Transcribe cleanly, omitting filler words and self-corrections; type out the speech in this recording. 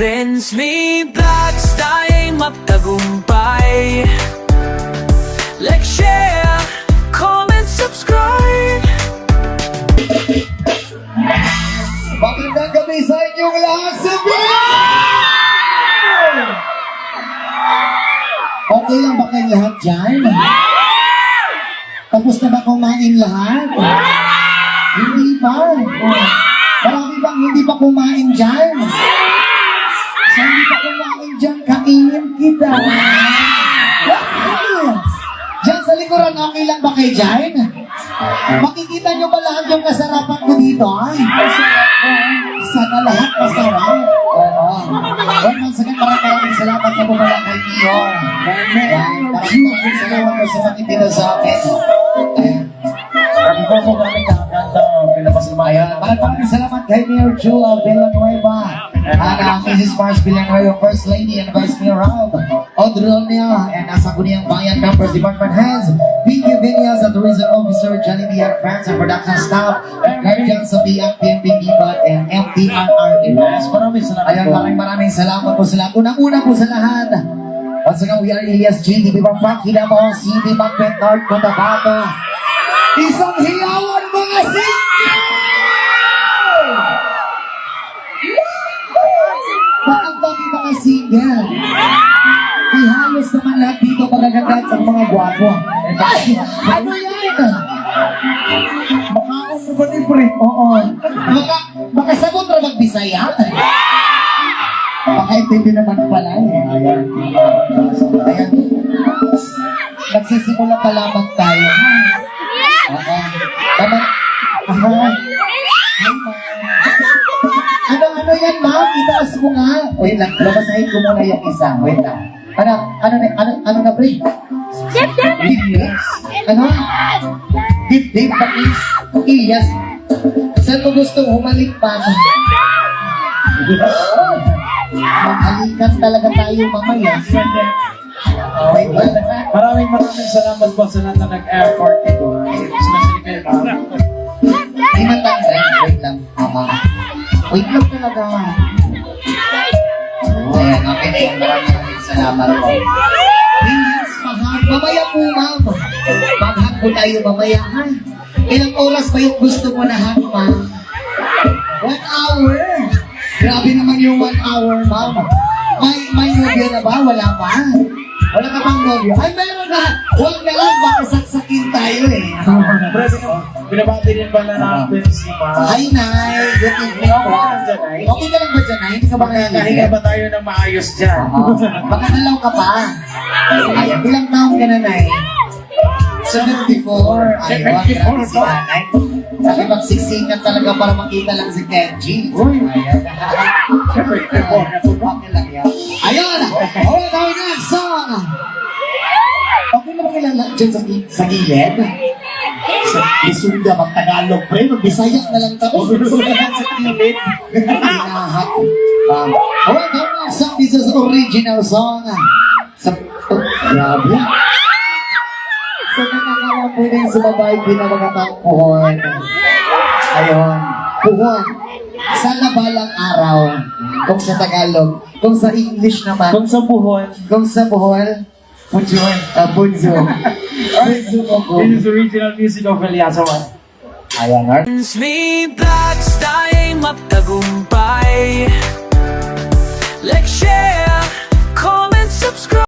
Friends me vlogs tayong magtagumpay. Like, share, comment, subscribe. Magandang gabi sa inyong lahat sa Okay lang ba kayong lahat dyan? Tapos na ba kumain lahat? Hindi pa. Marami bang hindi pa kumain dyan? Sa hindi pa kumain dyan, kainin kita. Diyan sa likuran, okay lang ba kayo dyan? Makikita nyo ba lahat yung kasarapan ko dito? Ay, sana lahat masarap. Well, once again, maraming salamat na po pala kay Mayor. Maraming salamat po sa pag-ibig sa akin. Maraming salamat kay Mayor Jua Villanueva and Mrs. Mars Villanueva, First Lady and Vice Mayor Rob Odronia and Asaguniang Bayan Members Department Heads, Vicky Villas and Tourism Officer, Johnny B. and Friends and Production Staff, Guardians of the PNP BIBAT and MTRRMS. Maraming salamat po sa lahat. Unang-una po sa lahat. Once again, we are Elias G. D. Bang Frank, Hilamo, CD, Macbeth, North, Cotabato. Isang hiyawan mga single! Bakit dami mga single? Ihalos naman lahat dito magagandaan sa mga gwapo. Ay! Ano yan? Makaon mo ba ni Pre? Oo. Makasagot na mag-Bisaya? Makaintindi naman pala eh. Ayan. Nagsisimula pa lamang tayo. Ano yan, ma'am? Itaas mo nga. Wait lang, babasahin ko muna yung isa. Wait lang. Ano na, pre? Dip. Ano? Dip, pakis. Iyas. Saan mo gustong humalik pa? Maghalikan talaga tayo mamaya. Wait lang. Maraming salamat po sa lahat na nag-effort ito. Especially kayo na. Hindi matanggal. Wait lang. Wait lang talaga. Ayan, okay na yan. Maraming salamat po. Please, mamaya po, ma'am. Maghang po tayo mamaya, ha? Ilang oras ba yung gusto mo na hang, ma'am? 1 hour? Grabe naman yung 1 hour, ma'am. May nobyo na ba? Wala pa? Wala ka bang nobyo? Ay, meron na! Huwag na lang, baka saksakin tayo eh. Binabati din ba na natin si Ma? Hi, Nay! Good evening po. Okay ka lang ba dyan, Nay? Hindi ka ba Nahiga ba tayo ng maayos dyan? Baka nalaw ka pa. Ay, bilang taong ka na, Nay? 74. Ayun, si Nanay. Nakipagsiksikan talaga para makita lang si Kenji. Ayan. Okay lang yan. Ayun! Okay, tawag na! Song! Okay na ba kilala dyan sa gilid? Isunda mag-Tagalog, pre. Mag-Bisaya na lang tayo. Sa gilid. Hinahat. Okay, tawag na! Song, this is original song. Grabe. So, nakakawa po na yung sumabay pinamagatang puhon. Ayun. Puhon. Sa nabalang araw. Kung sa Tagalog. Kung sa English naman. Kung sa buhon. Kung sa puhon. Pujon. Bunso. Bunso ko po. This is original music of Eliasawan. Ayan, Art. Friends me vlogs tayong magtagumpay.